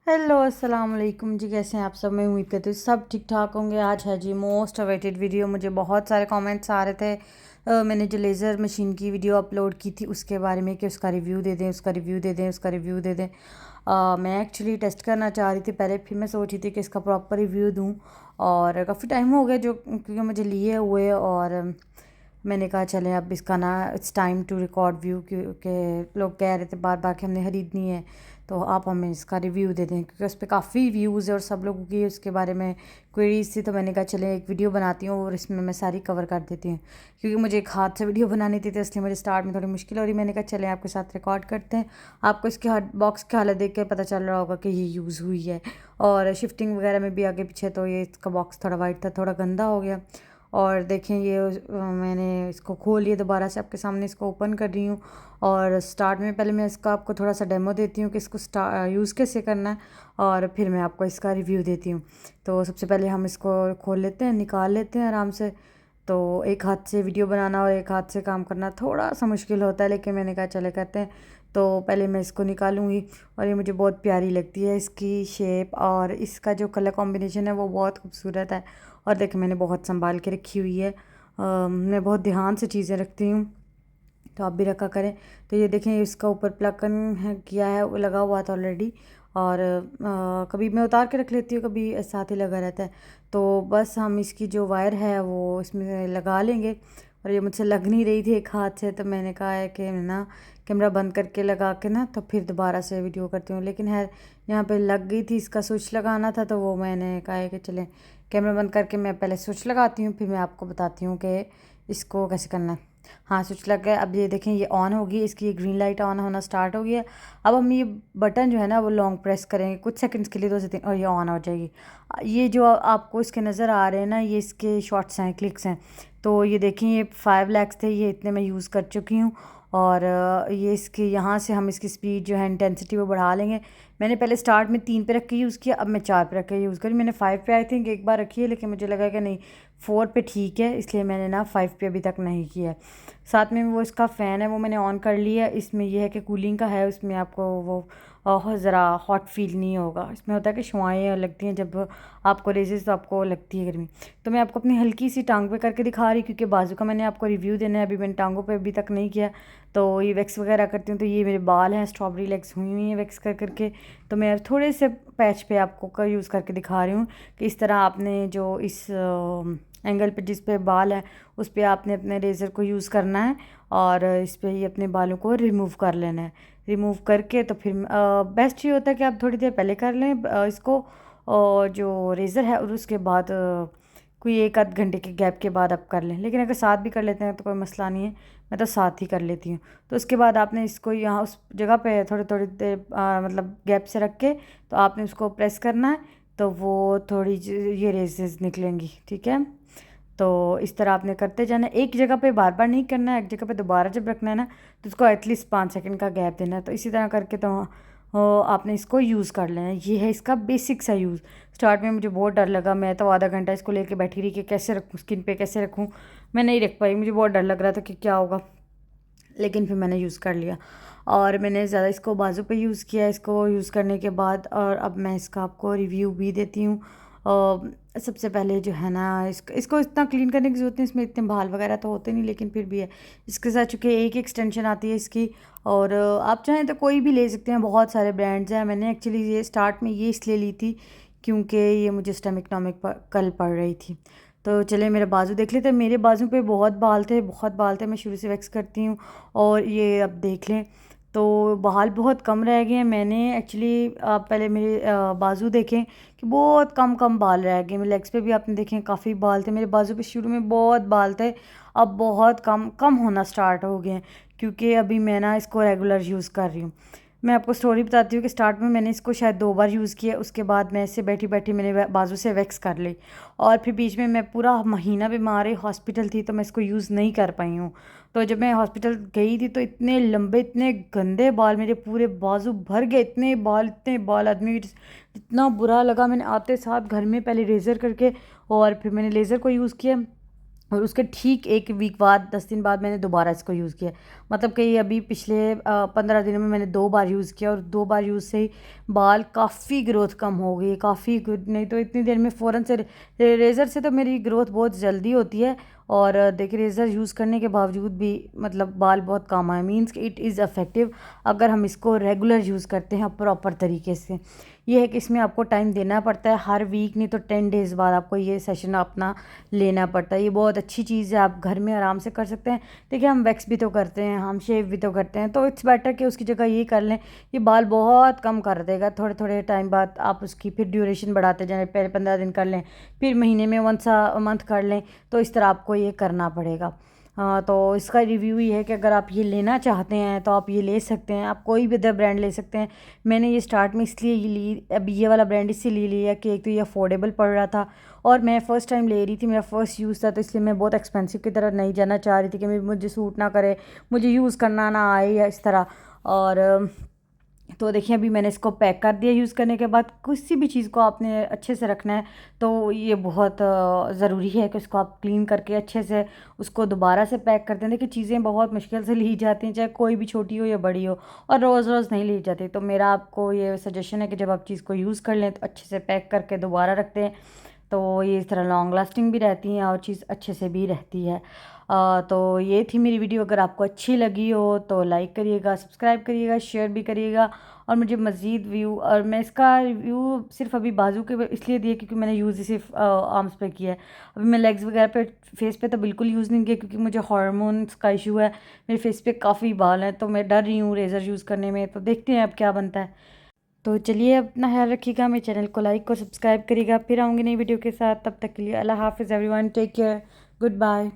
Hello अस्सलाम वालेकुम जी। कैसे हैं आप सब? मैं उम्मीद करती हूँ सब ठीक ठाक होंगे। आज है जी मोस्ट अवेटेड वीडियो। मुझे बहुत सारे कमेंट्स आ रहे थे मैंने जो लेज़र मशीन की वीडियो अपलोड की थी उसके बारे में कि उसका रिव्यू दे दें, उसका रिव्यू दे दें, उसका रिव्यू दे दें। मैं एक्चुअली टेस्ट करना चाह रही थी पहले, फिर मैं सोची थी कि इसका प्रॉपर रिव्यू दूँ। और काफ़ी टाइम हो गया जो क्योंकि मुझे लिए हुए, और मैंने कहा चलें अब इसका ना it's time to record view, क्योंकि लोग कह रहे थे बार बार कि हमने ख़रीदनी है, तो आप हमें इसका रिव्यू दे दें, क्योंकि उस पर काफ़ी व्यूज़ है और सब लोगों की उसके बारे में क्वेरीज थी। तो मैंने कहा चलें एक वीडियो बनाती हूँ और इसमें मैं सारी कवर कर देती हूँ, क्योंकि मुझे एक हाथ से वीडियो बनानी थी तो इसलिए मुझे स्टार्ट में थोड़ी मुश्किल हो रही। मैंने कहा चलें आपके साथ रिकॉर्ड करते हैं। आपको इसके बॉक्स की हालत देख के पता चल रहा होगा कि ये यूज़ हुई है, और शिफ्टिंग वगैरह में भी आगे पीछे, तो ये इसका बॉक्स थोड़ा वाइट था, थोड़ा गंदा हो गया। और देखें ये मैंने इसको खोल लिया, दोबारा से आपके सामने इसको ओपन कर रही हूँ। और स्टार्ट में पहले मैं इसका आपको थोड़ा सा डेमो देती हूँ कि इसको यूज़ कैसे करना है, और फिर मैं आपको इसका रिव्यू देती हूँ। तो सबसे पहले हम इसको खोल लेते हैं, निकाल लेते हैं आराम से। तो एक हाथ से वीडियो बनाना और एक हाथ से काम करना थोड़ा सा मुश्किल होता है, लेकिन मैंने कहा चले करते हैं। तो पहले मैं इसको निकालूंगी, और ये मुझे बहुत प्यारी लगती है इसकी शेप, और इसका जो कलर कॉम्बिनेशन है वो बहुत खूबसूरत है। और देखिए मैंने बहुत संभाल के रखी हुई है। मैं बहुत ध्यान से चीज़ें रखती हूँ, तो आप भी रखा करें। तो ये देखें इसका ऊपर प्लगन है किया है, वो लगा हुआ था ऑलरेडी। और कभी मैं उतार के रख लेती हूँ, कभी साथ ही लगा रहता है। तो बस हम इसकी जो वायर है वो इसमें लगा लेंगे। और ये मुझसे लग नहीं रही थी एक हाथ से, तो मैंने कहा है कि ना कैमरा बंद करके लगा के ना तो फिर दोबारा से वीडियो करती हूँ, लेकिन है यहाँ पे लग गई थी। इसका स्विच लगाना था, तो वो मैंने कहा है कि चलें कैमरा बंद करके मैं पहले स्विच लगाती हूँ, फिर मैं आपको बताती हूँ कि इसको कैसे करना है। हाँ, स्विच लग गया। अब ये देखें ये ऑन होगी, इसकी ग्रीन लाइट ऑन होना स्टार्ट हो गई है। अब हम ये बटन जो है ना वो लॉन्ग प्रेस करेंगे कुछ सेकंड्स के लिए, 2 से 3, और ये ऑन हो जाएगी। ये जो आपको इसके नज़र आ रहे हैं ना, ये इसके शॉट्स हैं, क्लिक्स हैं। तो ये देखें ये 5 lakhs थे, ये इतने मैं यूज़ कर चुकी हूँ। और ये इसके यहाँ से हम इसकी स्पीड जो है इंटेंसिटी वो बढ़ा लेंगे। मैंने पहले स्टार्ट में 3 पे रख के यूज़ किया, अब मैं 4 पे रख के यूज़ करी। मैंने 5 पे आई थिंक एक बार रखी है, लेकिन मुझे लगा कि नहीं 4 पे ठीक है, इसलिए मैंने ना 5 पे अभी तक नहीं किया है। साथ में वो इसका फ़ैन है वो मैंने ऑन कर लिया। इसमें यह है कि कूलिंग का है, उसमें आपको वो ज़रा हॉट फील नहीं होगा। इसमें होता है कि शुआएँ लगती हैं जब आपको रेजेस, तो आपको लगती है गर्मी। तो मैं आपको अपनी हल्की सी टांग पे करके दिखा रही, क्योंकि बाजू का मैंने आपको रिव्यू देना है, अभी मैंने टांगों पे अभी तक नहीं किया। तो ये वैक्स वगैरह करती हूँ, तो ये मेरे बाल हैं स्ट्रॉबेरी लेग्स हुई हुई हैं वैक्स कर करके। तो मैं थोड़े से पैच पे आपको का यूज़ करके दिखा रही हूँ कि इस तरह आपने जो इस एंगल पे जिस पे बाल है उस पर आपने अपने रेज़र को यूज़ करना है, और इस पर ही अपने बालों को रिमूव कर लेना है। रिमूव करके तो फिर बेस्ट ये होता है कि आप थोड़ी देर पहले कर लें इसको, और जो रेज़र है, और उसके बाद कोई 1 आध घंटे के गैप के बाद आप कर लें। लेकिन अगर साथ भी कर लेते हैं तो कोई मसला नहीं है, मैं तो साथ ही कर लेती हूँ। तो उसके बाद आपने इसको यहाँ उस जगह पे थोड़ी थोड़ी देर मतलब गैप से रख के, तो आपने उसको प्रेस करना है, तो वो थोड़ी ये रेजेस निकलेंगी, ठीक है। तो इस तरह आपने करते जाना है, एक जगह पे बार बार नहीं करना है, एक जगह पे दोबारा जब रखना है ना तो उसको एटलीस्ट 5 सेकंड का गैप देना है। तो इसी तरह करके तो आपने इसको यूज़ कर लेना है। ये है इसका बेसिक सा यूज़। स्टार्ट में मुझे बहुत डर लगा, मैं तो आधा घंटा इसको लेके बैठी रही कि कैसे रखूँ, स्किन पे कैसे रखूँ। मैं नहीं रख पाई, मुझे बहुत डर लग रहा था कि क्या होगा, लेकिन फिर मैंने यूज़ कर लिया। और मैंने ज़्यादा इसको बाजू पे यूज़ किया इसको यूज़ करने के बाद। और अब मैं इसका आपको रिव्यू भी देती हूँ। सबसे पहले जो है ना इसको इतना क्लीन करने की ज़रूरत नहीं, इसमें इतने बाल वगैरह तो होते नहीं, लेकिन फिर भी है। इसके साथ चूँकि एक एक्सटेंशन आती है इसकी, और आप चाहें तो कोई भी ले सकते हैं, बहुत सारे ब्रांड्स हैं। मैंने एक्चुअली ये स्टार्ट में ये इसलिए ली थी क्योंकि ये मुझे स्टम इकनॉमिक पर कल पड़ रही थी। तो चले मेरा बाजू देख लेते हैं। मेरे बाजू पे बहुत बाल थे, बहुत बाल थे। मैं शुरू से वैक्स करती हूँ, और ये अब देख लें तो बाल बहुत कम रह गए हैं। मैंने एक्चुअली आप पहले मेरे बाजू देखें कि बहुत कम कम बाल रह गए। मेरे लेग्स पे भी आपने देखें काफ़ी बाल थे। मेरे बाजू पे शुरू में बहुत बाल थे, अब बहुत कम कम होना स्टार्ट हो गए हैं, क्योंकि अभी मैं ना इसको रेगुलर यूज़ कर रही हूँ। मैं आपको स्टोरी बताती हूँ कि स्टार्ट में मैंने इसको शायद 2 बार यूज़ किया, उसके बाद मैं इससे बैठी बैठी मैंने बाजू से वैक्स कर ली, और फिर बीच में मैं पूरा महीना बीमार हॉस्पिटल थी, तो मैं इसको यूज़ नहीं कर पाई हूँ। तो जब मैं हॉस्पिटल गई थी तो इतने लंबे इतने गंदे बाल, मेरे पूरे बाजू भर गए, इतने बाल आदमी, इतना बुरा लगा। मैंने आते साथ घर में पहले रेज़र करके और फिर मैंने लेज़र को यूज़ किया, और उसके ठीक 1 वीक बाद 10 दिन बाद मैंने दोबारा इसको यूज़ किया। मतलब कि अभी पिछले 15 दिनों में मैंने 2 बार यूज़ किया और 2 बार यूज़ से ही बाल काफ़ी ग्रोथ कम हो गई, काफ़ी गुड। नहीं तो इतनी देर में फ़ौरन से रेज़र से तो मेरी ग्रोथ बहुत जल्दी होती है, और देखिए रेज़र यूज़ करने के बावजूद भी मतलब बाल बहुत कम आए। मीन्स कि इट इज़ इफ़ेक्टिव अगर हम इसको रेगुलर यूज़ करते हैं प्रॉपर तरीके से। ये है कि इसमें आपको टाइम देना पड़ता है, हर वीक नहीं तो 10 डेज़ बाद आपको ये सेशन अपना लेना पड़ता है। ये बहुत अच्छी चीज़ है, आप घर में आराम से कर सकते हैं। देखिए हम वैक्स भी तो करते हैं, हम शेव भी तो करते हैं, तो इट्स बेटर कि उसकी जगह ये कर लें। ये बाल बहुत कम कर देगा। थोड़े थोड़े टाइम बाद आप उसकी फिर ड्यूरेशन बढ़ाते जाएं, पहले 15 दिन कर लें, फिर महीने में वंस अ मंथ कर लें, तो इस तरह आपको ये करना पड़ेगा। हाँ, तो इसका रिव्यू ये है कि अगर आप ये लेना चाहते हैं तो आप ये ले सकते हैं, आप कोई भी अदर ब्रांड ले सकते हैं। मैंने ये स्टार्ट में इसलिए ये ली, अभी ये वाला ब्रांड इसलिए लिया कि एक तो ये अफोर्डेबल पड़ रहा था, और मैं फ़र्स्ट टाइम ले रही थी, मेरा फ़र्स्ट यूज़ था, तो इसलिए मैं बहुत एक्सपेंसिव की तरह नहीं जाना चाह रही थी कि मुझे सूट ना करे, मुझे यूज़ करना ना आए या इस तरह। और तो देखिए अभी मैंने इसको पैक कर दिया। यूज़ करने के बाद किसी भी चीज़ को आपने अच्छे से रखना है, तो ये बहुत ज़रूरी है कि उसको आप क्लीन करके अच्छे से उसको दोबारा से पैक करते हैं। देखिए चीज़ें बहुत मुश्किल से ली जाती हैं, चाहे कोई भी छोटी हो या बड़ी हो, और रोज़ रोज़ नहीं ली जाती। तो मेरा आपको ये सजेशन है कि जब आप चीज़ को यूज़ कर लें तो अच्छे से पैक करके दोबारा रखते हैं, तो ये इस तरह लॉन्ग लास्टिंग भी रहती हैं और चीज़ अच्छे से भी रहती है। तो ये थी मेरी वीडियो। अगर आपको अच्छी लगी हो तो लाइक करिएगा, सब्सक्राइब करिएगा, शेयर भी करिएगा, और मुझे मज़ीद व्यू, और मैं इसका रिव्यू सिर्फ अभी बाजू के इसलिए दिए क्योंकि मैंने यूज़ सिर्फ आर्म्स पे किया है। अभी मैं लेग्स वगैरह पे, फेस पे तो बिल्कुल यूज़ नहीं किया क्योंकि मुझे हार्मोन्स का इशू है, मेरे फेस पे काफ़ी बाल हैं, तो मैं डर रही हूँ रेज़र यूज़ करने में। तो देखते हैं अब क्या बनता है। तो चलिए अपना ख्याल रखिएगा, मेरे चैनल को लाइक और सब्सक्राइब करिएगा। फिर आऊँगी नई वीडियो के साथ, तब तक के लिए अल्लाह हाफ़िज़ everyone, take care, good bye.